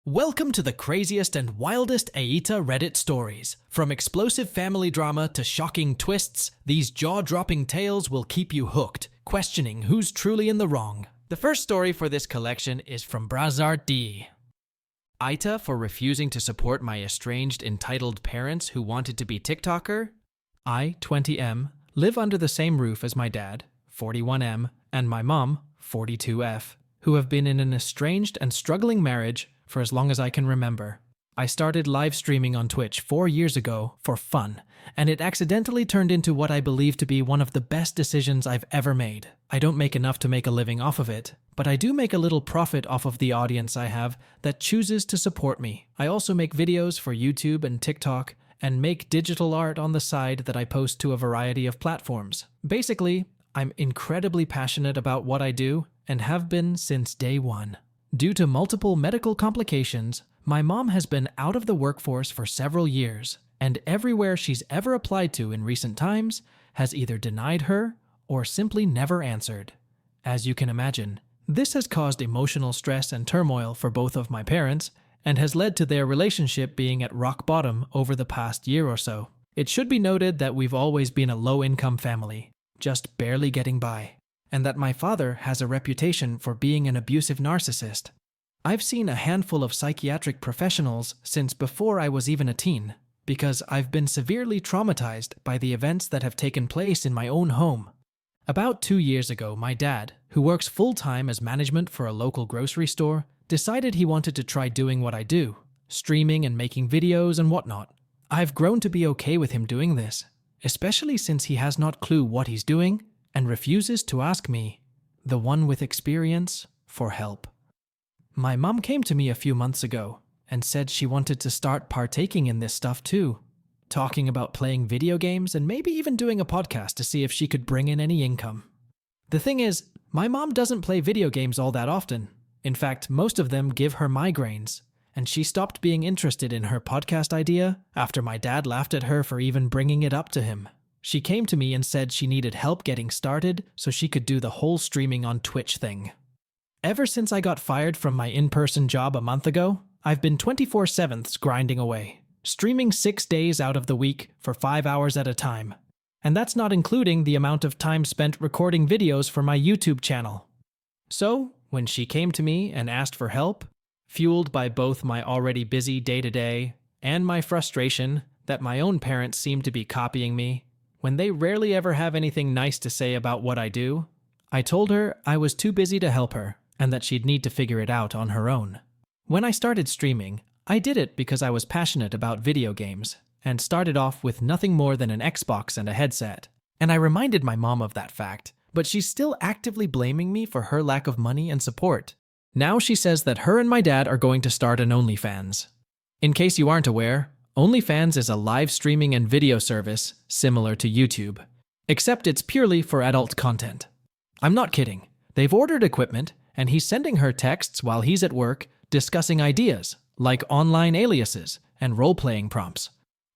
Welcome to the craziest and wildest AITA Reddit stories. From explosive family drama to shocking twists, these jaw-dropping tales will keep you hooked, questioning who's truly in the wrong. The first story for this collection is from 𝐷. AITA for refusing to support my estranged entitled parents who wanted to be TikToker. I, 20M, live under the same roof as my dad, 41M, and my mom, 42F, who have been in an estranged and struggling marriage for as long as I can remember. I started live streaming on Twitch 4 years ago for fun, and it accidentally turned into what I believe to be one of the best decisions I've ever made. I don't make enough to make a living off of it, but I do make a little profit off of the audience I have that chooses to support me. I also make videos for YouTube and TikTok, and make digital art on the side that I post to a variety of platforms. Basically, I'm incredibly passionate about what I do, and have been since day one. Due to multiple medical complications, my mom has been out of the workforce for several years, and everywhere she's ever applied to in recent times has either denied her or simply never answered. As you can imagine, this has caused emotional stress and turmoil for both of my parents, and has led to their relationship being at rock bottom over the past year or so. It should be noted that we've always been a low-income family, just barely getting by, and that my father has a reputation for being an abusive narcissist. I've seen a handful of psychiatric professionals since before I was even a teen, because I've been severely traumatized by the events that have taken place in my own home. About 2 years ago, my dad, who works full-time as management for a local grocery store, decided he wanted to try doing what I do, streaming and making videos and whatnot. I've grown to be okay with him doing this, especially since he has not clue what he's doing and refuses to ask me, the one with experience, for help. My mom came to me a few months ago and said she wanted to start partaking in this stuff too, talking about playing video games and maybe even doing a podcast to see if she could bring in any income. The thing is, my mom doesn't play video games all that often. In fact, most of them give her migraines, and she stopped being interested in her podcast idea after my dad laughed at her for even bringing it up to him. She came to me and said she needed help getting started so she could do the whole streaming on Twitch thing. Ever since I got fired from my in-person job a month ago, I've been 24/7 grinding away, streaming 6 days out of the week for 5 hours at a time. And that's not including the amount of time spent recording videos for my YouTube channel. So, when she came to me and asked for help, fueled by both my already busy day-to-day and my frustration that my own parents seem to be copying me, when they rarely ever have anything nice to say about what I do, I told her I was too busy to help her and that she'd need to figure it out on her own. When I started streaming, I did it because I was passionate about video games and started off with nothing more than an Xbox and a headset. And I reminded my mom of that fact, but she's still actively blaming me for her lack of money and support. Now she says that her and my dad are going to start an OnlyFans. In case you aren't aware, OnlyFans is a live streaming and video service similar to YouTube, except it's purely for adult content. I'm not kidding. They've ordered equipment, and he's sending her texts while he's at work discussing ideas like online aliases and role-playing prompts.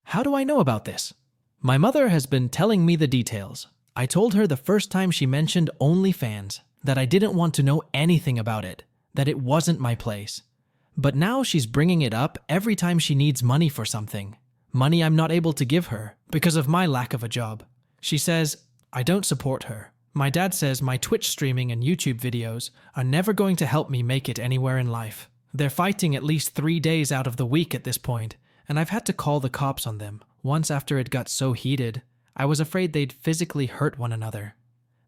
How do I know about this? My mother has been telling me the details. I told her the first time she mentioned OnlyFans that I didn't want to know anything about it, that it wasn't my place. But now she's bringing it up every time she needs money for something. Money I'm not able to give her because of my lack of a job. She says, I don't support her. My dad says my Twitch streaming and YouTube videos are never going to help me make it anywhere in life. They're fighting at least 3 days out of the week at this point, and I've had to call the cops on them. Once after it got so heated, I was afraid they'd physically hurt one another.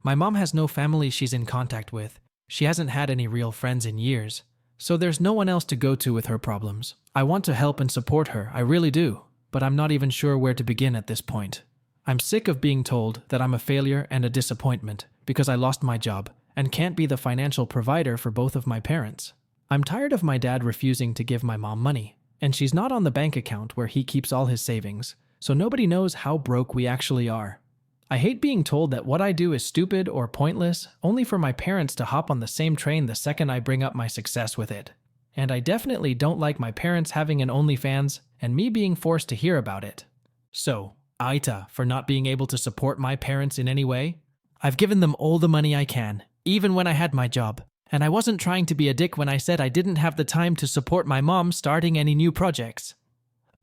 My mom has no family she's in contact with. She hasn't had any real friends in years. So there's no one else to go to with her problems. I want to help and support her, I really do, but I'm not even sure where to begin at this point. I'm sick of being told that I'm a failure and a disappointment because I lost my job and can't be the financial provider for both of my parents. I'm tired of my dad refusing to give my mom money, and she's not on the bank account where he keeps all his savings, so nobody knows how broke we actually are. I hate being told that what I do is stupid or pointless, only for my parents to hop on the same train the second I bring up my success with it. And I definitely don't like my parents having an OnlyFans and me being forced to hear about it. So, AITA for not being able to support my parents in any way? I've given them all the money I can, even when I had my job. And I wasn't trying to be a dick when I said I didn't have the time to support my mom starting any new projects.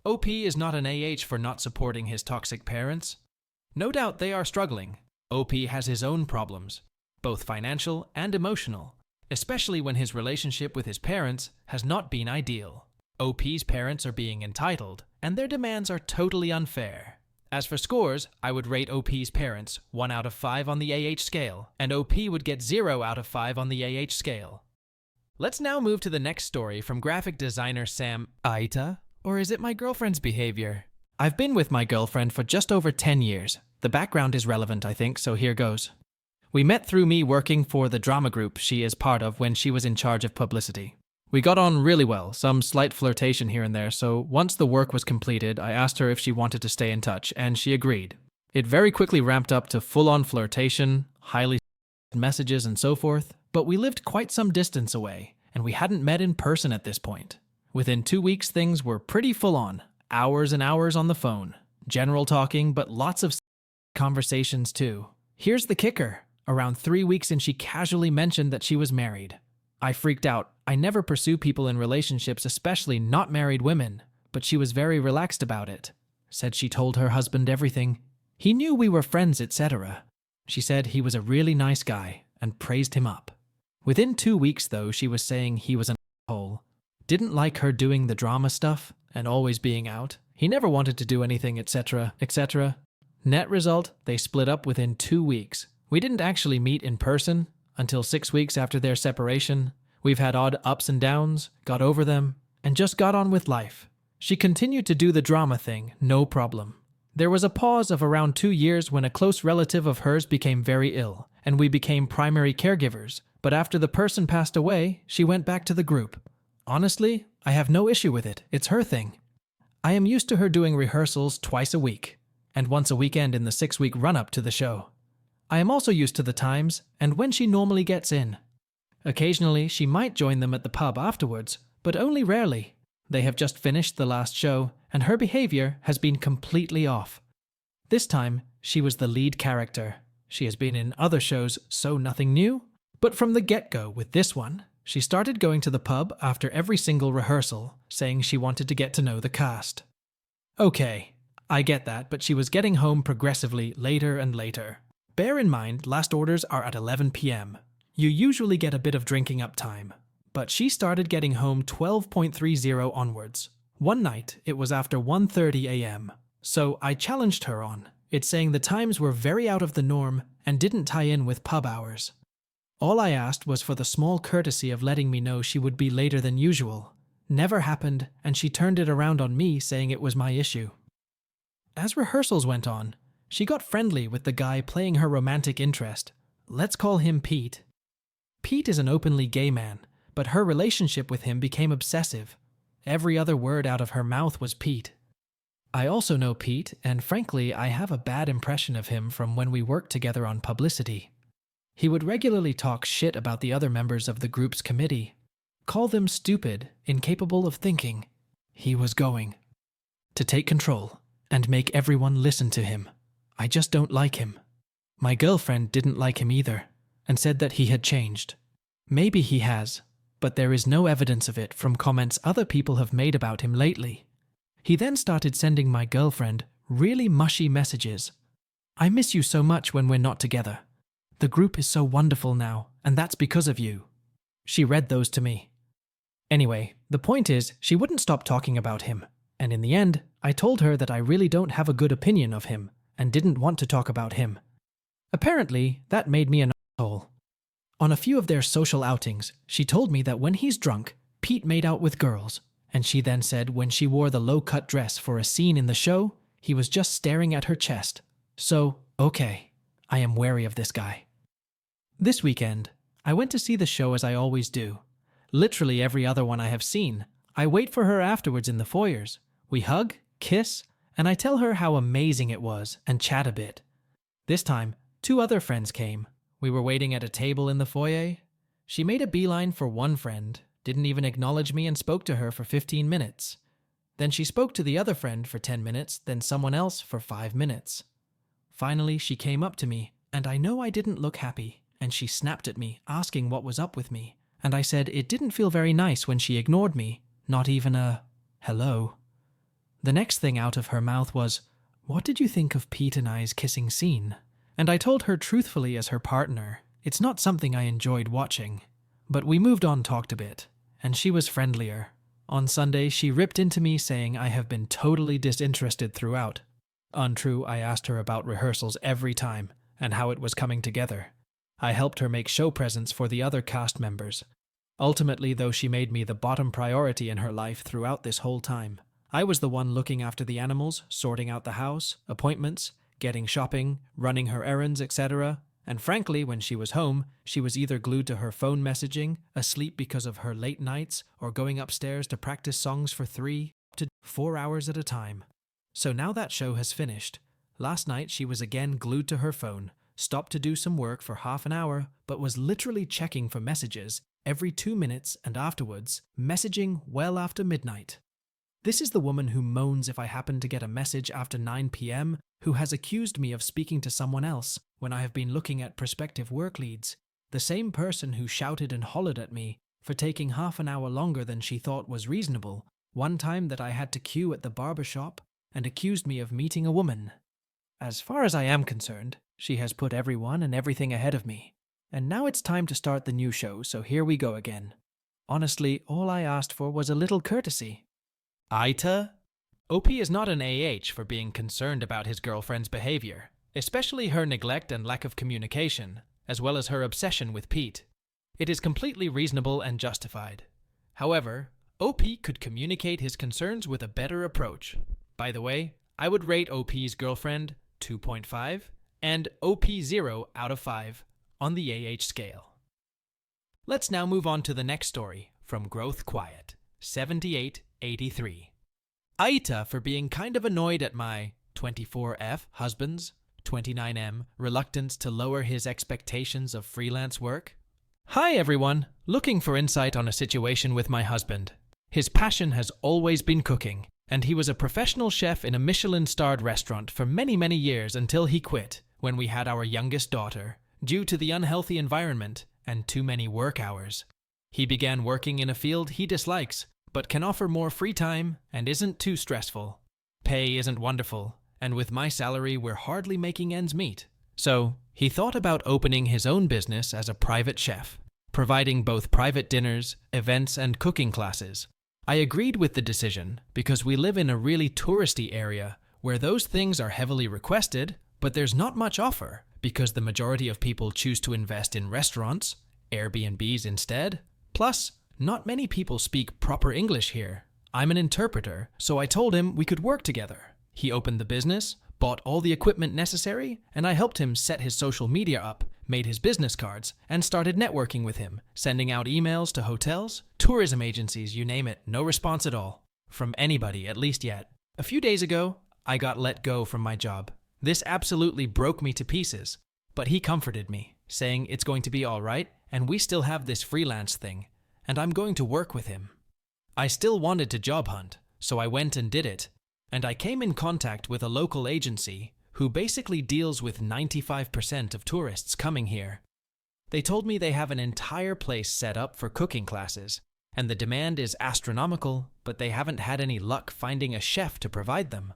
OP is not an AH for not supporting his toxic parents. No doubt they are struggling. OP has his own problems, both financial and emotional, especially when his relationship with his parents has not been ideal. OP's parents are being entitled, and their demands are totally unfair. As for scores, I would rate OP's parents 1 out of 5 on the AH scale, and OP would get 0 out of 5 on the AH scale. Let's now move to the next story from graphic designer Sam. AITA? Or is it my girlfriend's behavior? I've been with my girlfriend for just over 10 years. The background is relevant, I think, so here goes. We met through me working for the drama group she is part of when she was in charge of publicity. We got on really well, some slight flirtation here and there, so once the work was completed, I asked her if she wanted to stay in touch, and she agreed. It very quickly ramped up to full-on flirtation, highly messages and so forth, but we lived quite some distance away, and we hadn't met in person at this point. Within 2 weeks, things were pretty full-on, hours and hours on the phone, general talking, but lots of conversations too. Here's the kicker. Around 3 weeks in, she casually mentioned that she was married. I freaked out. I never pursue people in relationships, especially not married women, but she was very relaxed about it. Said she told her husband everything. He knew we were friends, etc. She said he was a really nice guy and praised him up. Within 2 weeks, though, she was saying he was an asshole. Didn't like her doing the drama stuff and always being out. He never wanted to do anything, etc., etc. Net result, they split up within 2 weeks. We didn't actually meet in person until 6 weeks after their separation. We've had odd ups and downs, got over them, and just got on with life. She continued to do the drama thing, no problem. There was a pause of around 2 years when a close relative of hers became very ill, and we became primary caregivers, but after the person passed away, she went back to the group. Honestly, I have no issue with it, it's her thing. I am used to her doing rehearsals twice a week, and once a weekend in the 6-week run-up to the show. I am also used to the times and when she normally gets in. Occasionally, she might join them at the pub afterwards, but only rarely. They have just finished the last show, and her behavior has been completely off. This time, she was the lead character. She has been in other shows, so nothing new. But from the get-go with this one, she started going to the pub after every single rehearsal, saying she wanted to get to know the cast. Okay, I get that, but she was getting home progressively later and later. Bear in mind, last orders are at 11 p.m. You usually get a bit of drinking up time, but she started getting home 12:30 onwards. One night, it was after 1:30 a.m., so I challenged her on it, saying the times were very out of the norm and didn't tie in with pub hours. All I asked was for the small courtesy of letting me know she would be later than usual. Never happened, and she turned it around on me, saying it was my issue. As rehearsals went on, she got friendly with the guy playing her romantic interest. Let's call him Pete. Pete is an openly gay man, but her relationship with him became obsessive. Every other word out of her mouth was Pete. I also know Pete, and frankly, I have a bad impression of him from when we worked together on publicity. He would regularly talk shit about the other members of the group's committee, call them stupid, incapable of thinking. He was going to take control and make everyone listen to him. I just don't like him. My girlfriend didn't like him either, and said that he had changed. Maybe he has, but there is no evidence of it from comments other people have made about him lately. He then started sending my girlfriend really mushy messages. I miss you so much when we're not together. The group is so wonderful now, and that's because of you. She read those to me. Anyway, the point is, she wouldn't stop talking about him, and in the end, I told her that I really don't have a good opinion of him, and didn't want to talk about him. Apparently, that made me an asshole. On a few of their social outings, she told me that when he's drunk, Pete made out with girls, and she then said when she wore the low-cut dress for a scene in the show, he was just staring at her chest. So, okay, I am wary of this guy. This weekend, I went to see the show as I always do. Literally every other one I have seen. I wait for her afterwards in the foyers. We hug, kiss, and I tell her how amazing it was and chat a bit. This time, 2 other friends came. We were waiting at a table in the foyer. She made a beeline for one friend, didn't even acknowledge me, and spoke to her for 15 minutes. Then she spoke to the other friend for 10 minutes, then someone else for 5 minutes. Finally, she came up to me, and I know I didn't look happy, and she snapped at me, asking what was up with me. And I said it didn't feel very nice when she ignored me, not even a hello. The next thing out of her mouth was, "What did you think of Pete and I's kissing scene?" And I told her truthfully as her partner, it's not something I enjoyed watching. But we moved on, talked a bit, and she was friendlier. On Sunday, she ripped into me saying I have been totally disinterested throughout. Untrue, I asked her about rehearsals every time and how it was coming together. I helped her make show presents for the other cast members. Ultimately, though, she made me the bottom priority in her life throughout this whole time. I was the one looking after the animals, sorting out the house, appointments, getting shopping, running her errands, etc. And frankly, when she was home, she was either glued to her phone messaging, asleep because of her late nights, or going upstairs to practice songs for 3 to 4 hours at a time. So now that show has finished. Last night she was again glued to her phone, stopped to do some work for half an hour, but was literally checking for messages every 2 minutes and afterwards, messaging well after midnight. This is the woman who moans if I happen to get a message after 9 p.m., who has accused me of speaking to someone else when I have been looking at prospective work leads. The same person who shouted and hollered at me for taking half an hour longer than she thought was reasonable, one time that I had to queue at the barber shop, and accused me of meeting a woman. As far as I am concerned, she has put everyone and everything ahead of me. And now it's time to start the new show, so here we go again. Honestly, all I asked for was a little courtesy. AITA? OP is not an AH for being concerned about his girlfriend's behavior, especially her neglect and lack of communication, as well as her obsession with Pete. It is completely reasonable and justified. However, OP could communicate his concerns with a better approach. By the way, I would rate OP's girlfriend 2.5 and OP 0 out of 5 on the AH scale. Let's now move on to the next story from Growth Quiet, 7883. AITA for being kind of annoyed at my 24F husband's 29M reluctance to lower his expectations of freelance work. Hi everyone, looking for insight on a situation with my husband. His passion has always been cooking, and he was a professional chef in a Michelin-starred restaurant for many, many years until he quit when we had our youngest daughter, due to the unhealthy environment and too many work hours. He began working in a field he dislikes, but can offer more free time and isn't too stressful. Pay isn't wonderful, and with my salary we're hardly making ends meet. So he thought about opening his own business as a private chef, providing both private dinners, events, and cooking classes. I agreed with the decision because we live in a really touristy area where those things are heavily requested, but there's not much offer because the majority of people choose to invest in restaurants, Airbnbs instead. Plus, not many people speak proper English here. I'm an interpreter, so I told him we could work together. He opened the business, bought all the equipment necessary, and I helped him set his social media up, made his business cards, and started networking with him, sending out emails to hotels, tourism agencies, you name it. No response at all. From anybody, at least yet. A few days ago, I got let go from my job. This absolutely broke me to pieces, but he comforted me, saying it's going to be all right, and we still have this freelance thing, and I'm going to work with him. I still wanted to job hunt, so I went and did it, and I came in contact with a local agency who basically deals with 95% of tourists coming here. They told me they have an entire place set up for cooking classes, and the demand is astronomical, but they haven't had any luck finding a chef to provide them.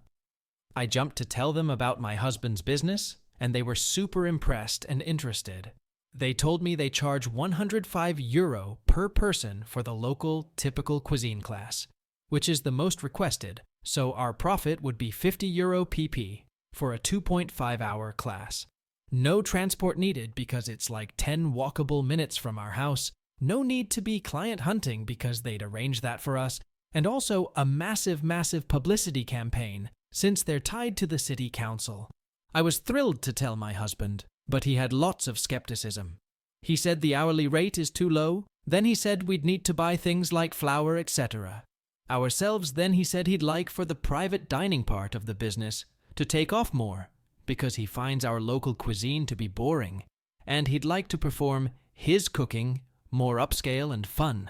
I jumped to tell them about my husband's business, and they were super impressed and interested. They told me they charge €105 per person for the local typical cuisine class, which is the most requested, so our profit would be €50 pp for a 2.5-hour class. No transport needed because it's like 10 walkable minutes from our house, no need to be client hunting because they'd arrange that for us, and also a massive publicity campaign since they're tied to the city council. I was thrilled to tell my husband, but he had lots of skepticism. He said the hourly rate is too low, then he said we'd need to buy things like flour, etc. Ourselves, then he said he'd like for the private dining part of the business to take off more, because he finds our local cuisine to be boring, and he'd like to perform his cooking more upscale and fun.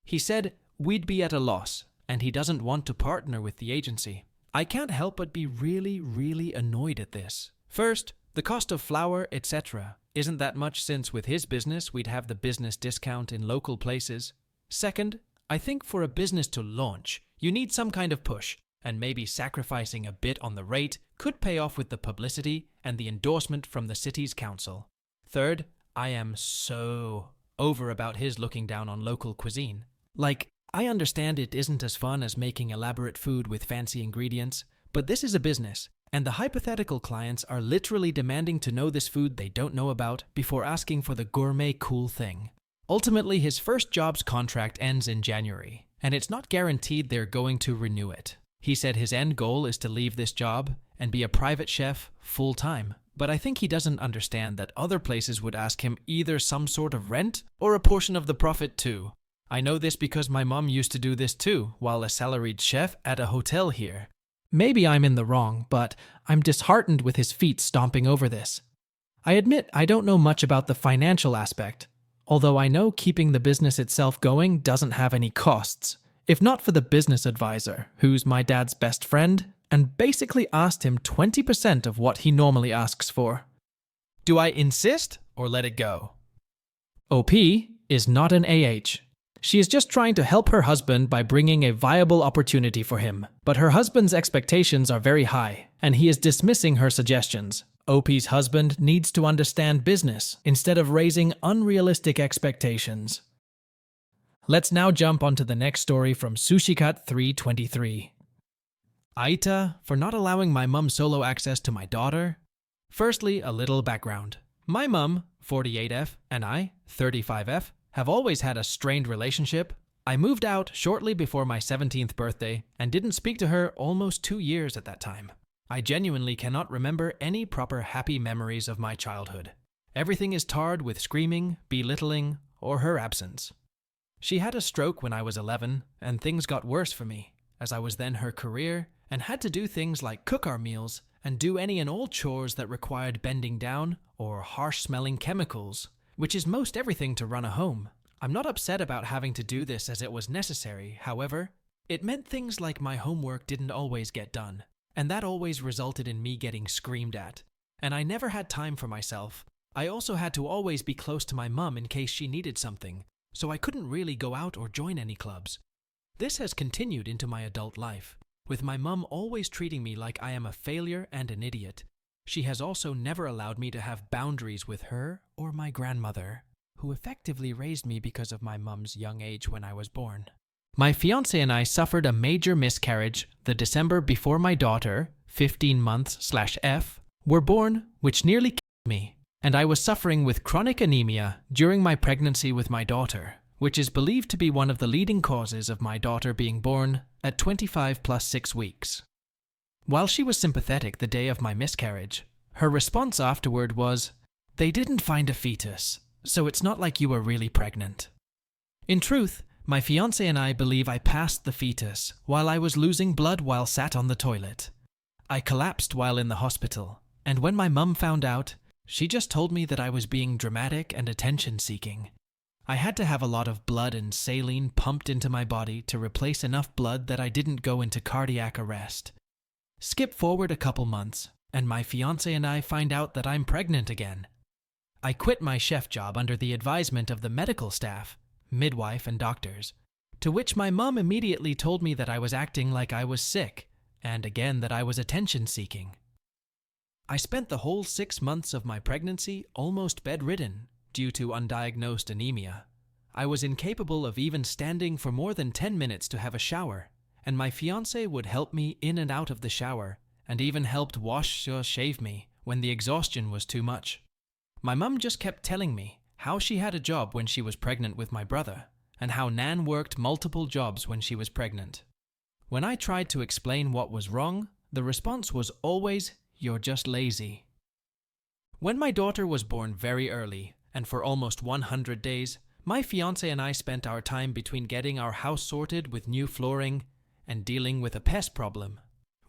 He said we'd be at a loss, and he doesn't want to partner with the agency. I can't help but be really annoyed at this. First, the cost of flour, etc. isn't that much since with his business we'd have the business discount in local places. Second, I think for a business to launch, you need some kind of push, and maybe sacrificing a bit on the rate could pay off with the publicity and the endorsement from the city's council. Third, I am so over about his looking down on local cuisine. Like, I understand it isn't as fun as making elaborate food with fancy ingredients, but this is a business, and the hypothetical clients are literally demanding to know this food they don't know about before asking for the gourmet cool thing. Ultimately, his first job's contract ends in January, and it's not guaranteed they're going to renew it. He said his end goal is to leave this job and be a private chef full-time, but I think he doesn't understand that other places would ask him either some sort of rent or a portion of the profit too. I know this because my mom used to do this too, while a salaried chef at a hotel here. Maybe I'm in the wrong, but I'm disheartened with his feet stomping over this. I admit I don't know much about the financial aspect, although I know keeping the business itself going doesn't have any costs, if not for the business advisor, who's my dad's best friend, and basically asked him 20% of what he normally asks for. Do I insist or let it go? OP is not an AH. She is just trying to help her husband by bringing a viable opportunity for him, but her husband's expectations are very high, and he is dismissing her suggestions. OP's husband needs to understand business instead of raising unrealistic expectations. Let's now jump onto the next story from SushiCat323. AITA for not allowing my mum solo access to my daughter. Firstly, a little background. My mum, 48F, and I, 35F, have always had a strained relationship. I moved out shortly before my 17th birthday and didn't speak to her almost 2 years at that time. I genuinely cannot remember any proper happy memories of my childhood. Everything is tarred with screaming, belittling, or her absence. She had a stroke when I was 11, and things got worse for me, as I was then her career and had to do things like cook our meals and do any and all chores that required bending down or harsh-smelling chemicals, which is most everything to run a home. I'm not upset about having to do this as it was necessary, however. It meant things like my homework didn't always get done, and that always resulted in me getting screamed at. And I never had time for myself. I also had to always be close to my mum in case she needed something, so I couldn't really go out or join any clubs. This has continued into my adult life, with my mum always treating me like I am a failure and an idiot. She has also never allowed me to have boundaries with her or my grandmother, who effectively raised me because of my mum's young age when I was born. My fiancé and I suffered a major miscarriage the December before my daughter, 15 months/F, were born, which nearly killed me, and I was suffering with chronic anemia during my pregnancy with my daughter, which is believed to be one of the leading causes of my daughter being born at 25 plus 6 weeks. While she was sympathetic the day of my miscarriage, her response afterward was, "They didn't find a fetus, so it's not like you were really pregnant." In truth, my fiancé and I believe I passed the fetus while I was losing blood while sat on the toilet. I collapsed while in the hospital, and when my mum found out, she just told me that I was being dramatic and attention-seeking. I had to have a lot of blood and saline pumped into my body to replace enough blood that I didn't go into cardiac arrest. Skip forward a couple months, and my fiancé and I find out that I'm pregnant again. I quit my chef job under the advisement of the medical staff, midwife and doctors, to which my mum immediately told me that I was acting like I was sick, and again that I was attention-seeking. I spent the whole 6 months of my pregnancy almost bedridden due to undiagnosed anemia. I was incapable of even standing for more than 10 minutes to have a shower, and my fiancé would help me in and out of the shower, and even helped wash or shave me when the exhaustion was too much. My mum just kept telling me how she had a job when she was pregnant with my brother, and how Nan worked multiple jobs when she was pregnant. When I tried to explain what was wrong, the response was always, "You're just lazy." When my daughter was born very early, and for almost 100 days, my fiancé and I spent our time between getting our house sorted with new flooring and dealing with a pest problem.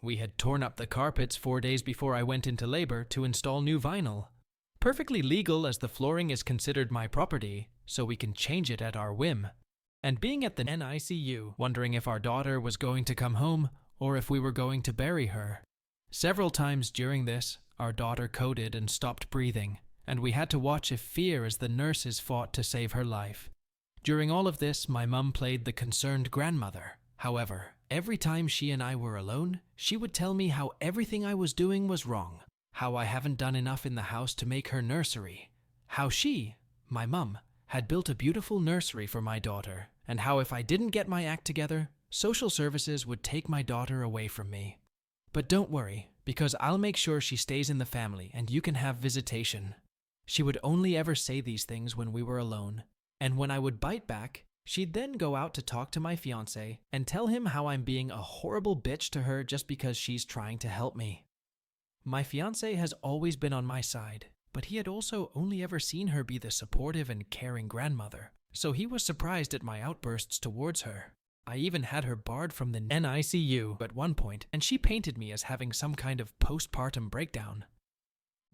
We had torn up the carpets 4 days before I went into labor to install new vinyl. Perfectly legal as the flooring is considered my property, so we can change it at our whim. And being at the NICU, wondering if our daughter was going to come home or if we were going to bury her. Several times during this, our daughter coded and stopped breathing, and we had to watch if fear as the nurses fought to save her life. During all of this, my mum played the concerned grandmother. However, every time she and I were alone, she would tell me how everything I was doing was wrong, how I haven't done enough in the house to make her nursery, how she, my mum, had built a beautiful nursery for my daughter, and how if I didn't get my act together, social services would take my daughter away from me. But don't worry, because I'll make sure she stays in the family and you can have visitation. She would only ever say these things when we were alone, and when I would bite back, she'd then go out to talk to my fiancé and tell him how I'm being a horrible bitch to her just because she's trying to help me. My fiancé has always been on my side, but he had also only ever seen her be the supportive and caring grandmother, so he was surprised at my outbursts towards her. I even had her barred from the NICU at one point, and she painted me as having some kind of postpartum breakdown.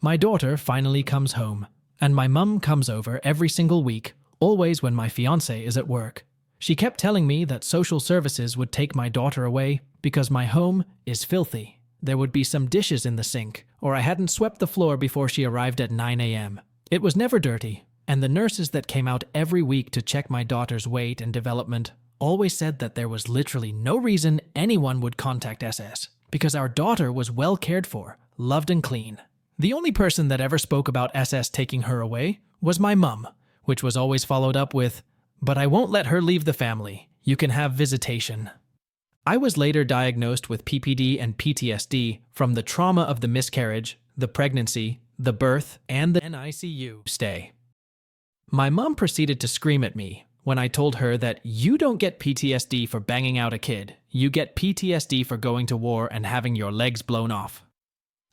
My daughter finally comes home, and my mum comes over every single week, always when my fiancé is at work. She kept telling me that social services would take my daughter away because my home is filthy. There would be some dishes in the sink, or I hadn't swept the floor before she arrived at 9 a.m. It was never dirty, and the nurses that came out every week to check my daughter's weight and development always said that there was literally no reason anyone would contact SS, because our daughter was well cared for, loved and clean. The only person that ever spoke about SS taking her away was my mum, which was always followed up with, "But I won't let her leave the family. You can have visitation." I was later diagnosed with PPD and PTSD from the trauma of the miscarriage, the pregnancy, the birth, and the NICU stay. My mom proceeded to scream at me when I told her that you don't get PTSD for banging out a kid, you get PTSD for going to war and having your legs blown off.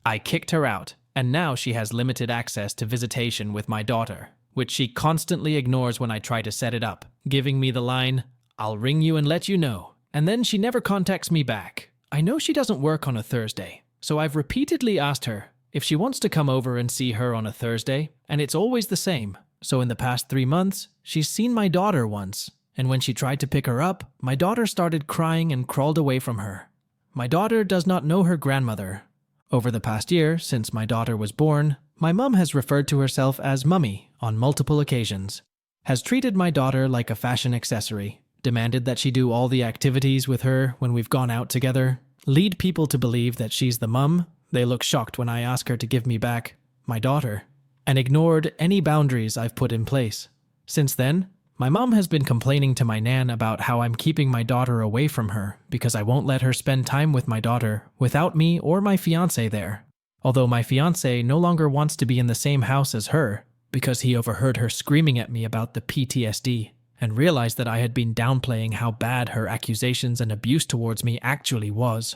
I kicked her out, and now she has limited access to visitation with my daughter, which she constantly ignores when I try to set it up, giving me the line, "I'll ring you and let you know," and then she never contacts me back. I know she doesn't work on a Thursday, so I've repeatedly asked her if she wants to come over and see her on a Thursday, and it's always the same. So in the past 3 months, she's seen my daughter once, and when she tried to pick her up, my daughter started crying and crawled away from her. My daughter does not know her grandmother. Over the past year, since my daughter was born, my mum has referred to herself as Mummy on multiple occasions, has treated my daughter like a fashion accessory, demanded that she do all the activities with her when we've gone out together, lead people to believe that she's the mum. They look shocked when I ask her to give me back my daughter, and ignored any boundaries I've put in place. Since then, my mom has been complaining to my nan about how I'm keeping my daughter away from her because I won't let her spend time with my daughter without me or my fiancé there. Although my fiancé no longer wants to be in the same house as her because he overheard her screaming at me about the PTSD and realized that I had been downplaying how bad her accusations and abuse towards me actually was.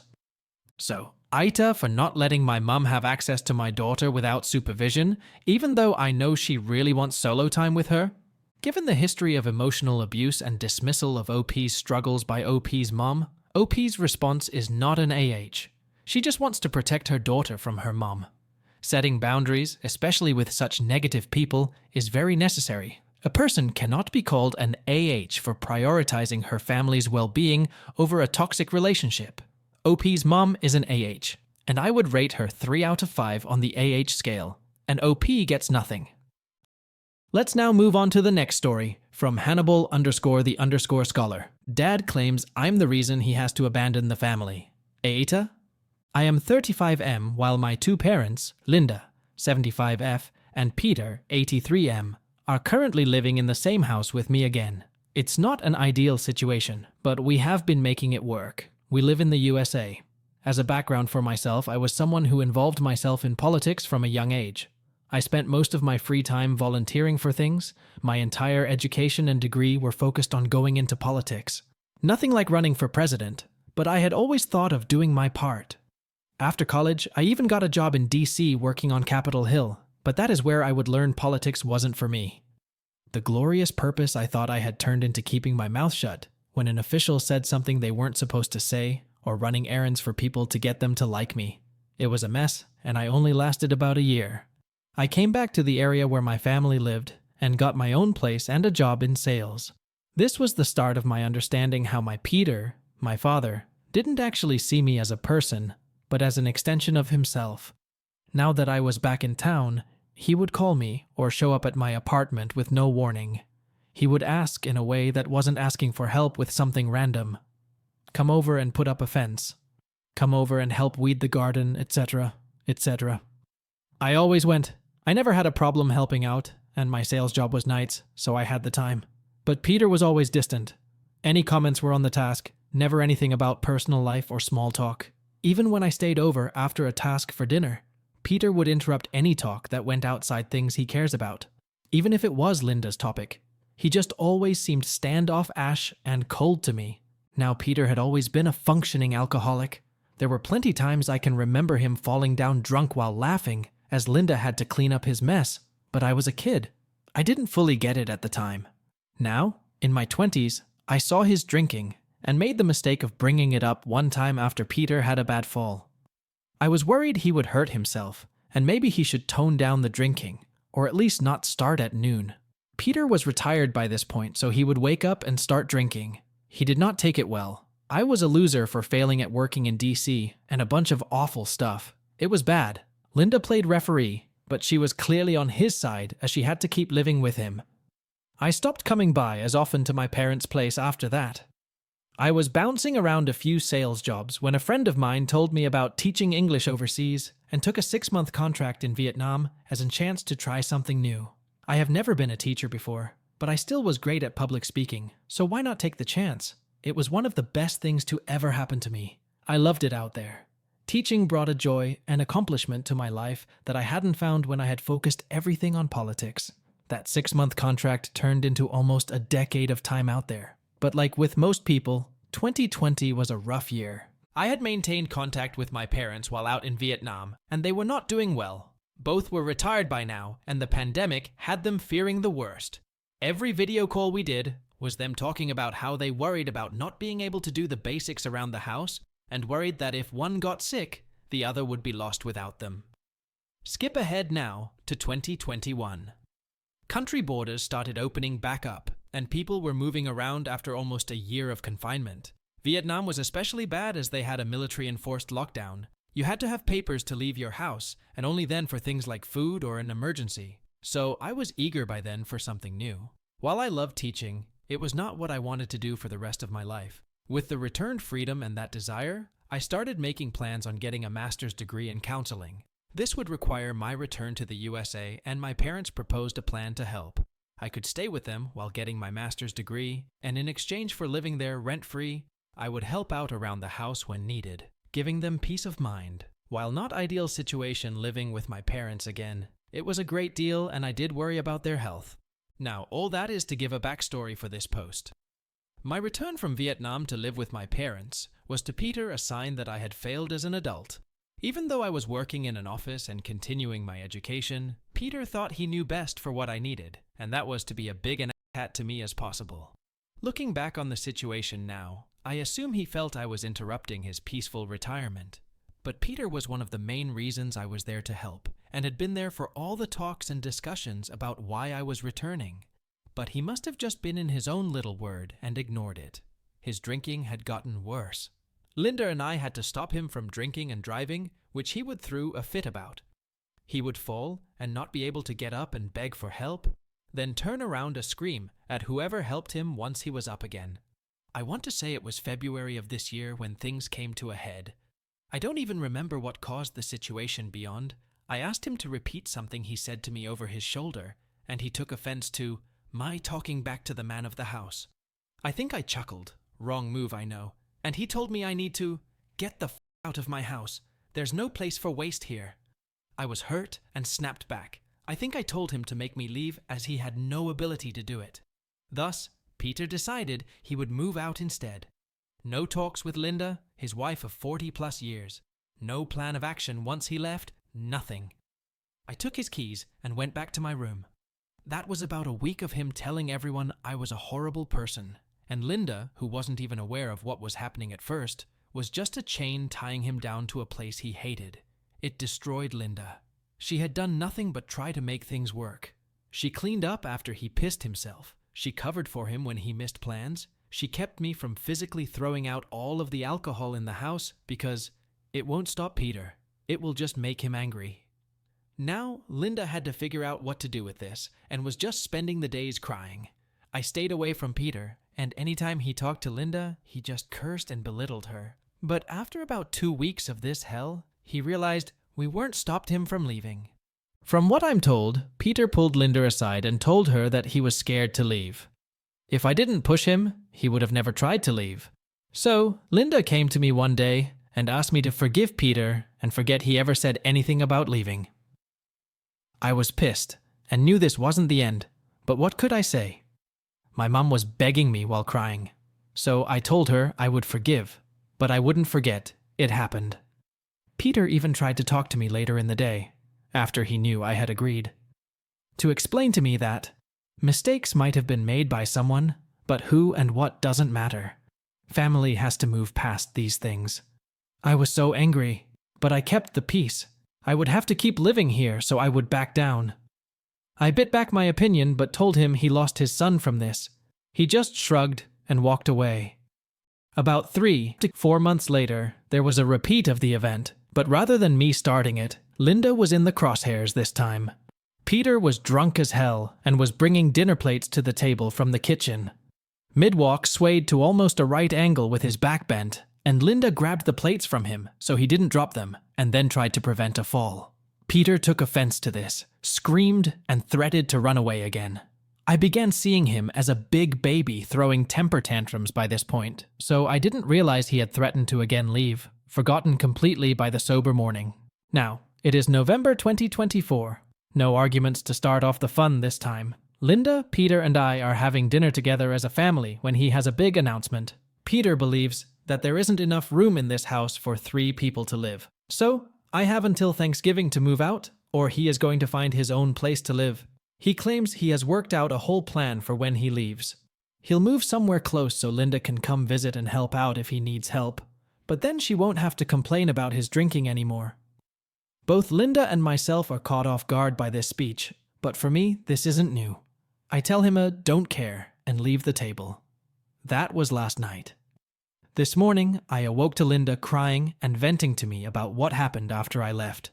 So, AITA for not letting my mum have access to my daughter without supervision, even though I know she really wants solo time with her? Given the history of emotional abuse and dismissal of OP's struggles by OP's mom, OP's response is not an AH. She just wants to protect her daughter from her mom. Setting boundaries, especially with such negative people, is very necessary. A person cannot be called an AH for prioritizing her family's well-being over a toxic relationship. OP's mom is an AH, and I would rate her 3 out of 5 on the AH scale, and OP gets nothing. Let's now move on to the next story, from Hannibal_the_scholar. Dad claims I'm the reason he has to abandon the family. AITA? I am 35M while my 2 parents, Linda, 75F, and Peter, 83M, are currently living in the same house with me again. It's not an ideal situation, but we have been making it work. We live in the USA. As a background for myself, I was someone who involved myself in politics from a young age. I spent most of my free time volunteering for things. My entire education and degree were focused on going into politics. Nothing like running for president, but I had always thought of doing my part. After college, I even got a job in DC working on Capitol Hill, but that is where I would learn politics wasn't for me. The glorious purpose I thought I had turned into keeping my mouth shut when an official said something they weren't supposed to say, or running errands for people to get them to like me. It was a mess, and I only lasted about a year. I came back to the area where my family lived, and got my own place and a job in sales. This was the start of my understanding how my Peter, my father, didn't actually see me as a person, but as an extension of himself. Now that I was back in town, He would call me or show up at my apartment with no warning. He would ask in a way that wasn't asking for help with something random. Come over and put up a fence. Come over and help weed the garden, etc., etc. I always went. I never had a problem helping out, and my sales job was nights, so I had the time. But Peter was always distant. Any comments were on the task, never anything about personal life or small talk. Even when I stayed over after a task for dinner, Peter would interrupt any talk that went outside things he cares about, even if it was Linda's topic. He just always seemed standoffish and cold to me. Now, Peter had always been a functioning alcoholic. There were plenty times I can remember him falling down drunk while laughing, as Linda had to clean up his mess, but I was a kid. I didn't fully get it at the time. Now, in my 20s, I saw his drinking and made the mistake of bringing it up one time after Peter had a bad fall. I was worried he would hurt himself, and maybe he should tone down the drinking, or at least not start at noon. Peter was retired by this point, so he would wake up and start drinking. He did not take it well. I was a loser for failing at working in DC and a bunch of awful stuff. It was bad. Linda played referee, but she was clearly on his side as she had to keep living with him. I stopped coming by as often to my parents' place after that. I was bouncing around a few sales jobs when a friend of mine told me about teaching English overseas and took a 6-month contract in Vietnam as a chance to try something new. I have never been a teacher before, but I still was great at public speaking, so why not take the chance? It was one of the best things to ever happen to me. I loved it out there. Teaching brought a joy and accomplishment to my life that I hadn't found when I had focused everything on politics. That 6-month contract turned into almost a decade of time out there. But like with most people, 2020 was a rough year. I had maintained contact with my parents while out in Vietnam, and they were not doing well. Both were retired by now, and the pandemic had them fearing the worst. Every video call we did was them talking about how they worried about not being able to do the basics around the house, and worried that if one got sick, the other would be lost without them. Skip ahead now to 2021. Country borders started opening back up, and people were moving around after almost a year of confinement. Vietnam was especially bad as they had a military-enforced lockdown. You had to have papers to leave your house, and only then for things like food or an emergency. So I was eager by then for something new. While I loved teaching, it was not what I wanted to do for the rest of my life. With the returned freedom and that desire, I started making plans on getting a master's degree in counseling. This would require my return to the USA, and my parents proposed a plan to help. I could stay with them while getting my master's degree, and in exchange for living there rent-free, I would help out around the house when needed, giving them peace of mind. While not ideal situation living with my parents again, it was a great deal and I did worry about their health. Now, all that is to give a backstory for this post. My return from Vietnam to live with my parents was to Peter a sign that I had failed as an adult. Even though I was working in an office and continuing my education, Peter thought he knew best for what I needed, and that was to be a big and cat to me as possible. Looking back on the situation now, I assume he felt I was interrupting his peaceful retirement. But Peter was one of the main reasons I was there to help, and had been there for all the talks and discussions about why I was returning. But he must have just been in his own little word and ignored it. His drinking had gotten worse. Linda and I had to stop him from drinking and driving, which he would throw a fit about. He would fall and not be able to get up and beg for help, then turn around to scream at whoever helped him once he was up again. I want to say it was February of this year when things came to a head. I don't even remember what caused the situation beyond. I asked him to repeat something he said to me over his shoulder, and he took offense to my talking back to the man of the house. I think I chuckled. Wrong move, I know. And he told me I need to get the out of my house. There's no place for waste here. I was hurt and snapped back. I think I told him to make me leave as he had no ability to do it. Thus, Peter decided he would move out instead. No talks with Linda, his wife of 40+ years. No plan of action once he left, nothing. I took his keys and went back to my room. That was about a week of him telling everyone I was a horrible person. And Linda, who wasn't even aware of what was happening at first, was just a chain tying him down to a place he hated. It destroyed Linda. She had done nothing but try to make things work. She cleaned up after he pissed himself. She covered for him when he missed plans. She kept me from physically throwing out all of the alcohol in the house because it won't stop Peter. It will just make him angry. Now, Linda had to figure out what to do with this and was just spending the days crying. I stayed away from Peter, and anytime he talked to Linda, he just cursed and belittled her. But after about 2 weeks of this hell, he realized we weren't stopped him from leaving. From what I'm told, Peter pulled Linda aside and told her that he was scared to leave. If I didn't push him, he would have never tried to leave. So, Linda came to me one day and asked me to forgive Peter and forget he ever said anything about leaving. I was pissed and knew this wasn't the end, but what could I say? My mom was begging me while crying, so I told her I would forgive, but I wouldn't forget it happened. Peter even tried to talk to me later in the day, after he knew I had agreed, to explain to me that mistakes might have been made by someone, but who and what doesn't matter. Family has to move past these things. I was so angry, but I kept the peace. I would have to keep living here, so I would back down. I bit back my opinion, but told him he lost his son from this. He just shrugged and walked away. About 3 to 4 months later, there was a repeat of the event, but rather than me starting it, Linda was in the crosshairs this time. Peter was drunk as hell and was bringing dinner plates to the table from the kitchen. Mid-walk swayed to almost a right angle with his back bent, and Linda grabbed the plates from him so he didn't drop them and then tried to prevent a fall. Peter took offense to this, screamed, and threatened to run away again. I began seeing him as a big baby throwing temper tantrums by this point, so I didn't realize he had threatened to again leave, forgotten completely by the sober morning. Now, it is November 2024. No arguments to start off the fun this time. Linda, Peter, and I are having dinner together as a family when he has a big announcement. Peter believes that there isn't enough room in this house for 3 people to live. So, I have until Thanksgiving to move out, or he is going to find his own place to live. He claims he has worked out a whole plan for when he leaves. He'll move somewhere close so Linda can come visit and help out if he needs help, but then she won't have to complain about his drinking anymore. Both Linda and myself are caught off guard by this speech, but for me, this isn't new. I tell him a don't care and leave the table. That was last night. This morning, I awoke to Linda crying and venting to me about what happened after I left.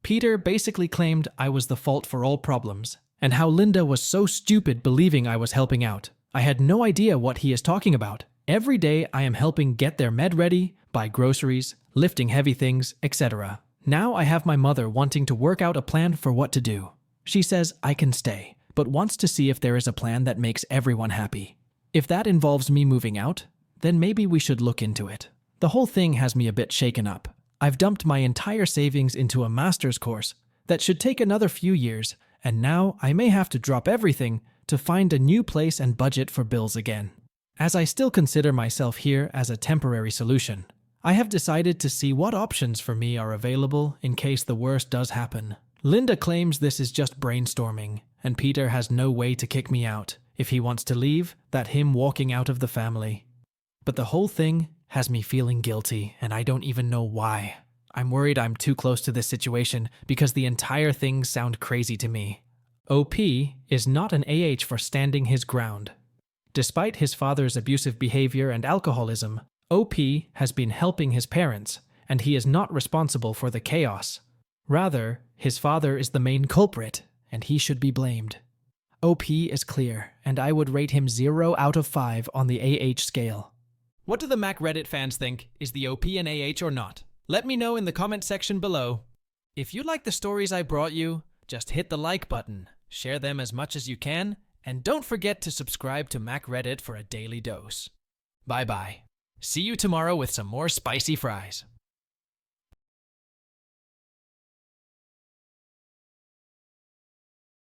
Peter basically claimed I was the fault for all problems, and how Linda was so stupid believing I was helping out. I had no idea what he is talking about. Every day I am helping get their med ready, buy groceries, lifting heavy things, etc. Now I have my mother wanting to work out a plan for what to do. She says I can stay, but wants to see if there is a plan that makes everyone happy. If that involves me moving out, then maybe we should look into it. The whole thing has me a bit shaken up. I've dumped my entire savings into a master's course that should take another few years, and now I may have to drop everything to find a new place and budget for bills again. As I still consider myself here as a temporary solution, I have decided to see what options for me are available in case the worst does happen. Linda claims this is just brainstorming, and Peter has no way to kick me out. If he wants to leave, that him walking out of the family. But the whole thing has me feeling guilty, and I don't even know why. I'm worried I'm too close to this situation because the entire thing sounds crazy to me. OP is not an AH for standing his ground. Despite his father's abusive behavior and alcoholism, OP has been helping his parents, and he is not responsible for the chaos. Rather, his father is the main culprit, and he should be blamed. OP is clear, and I would rate him 0 out of 5 on the AH scale. What do the Mac Reddit fans think? Is the OP an AH or not? Let me know in the comment section below. If you like the stories I brought you, just hit the like button, share them as much as you can, and don't forget to subscribe to Mac Reddit for a daily dose. Bye bye. See you tomorrow with some more spicy fries.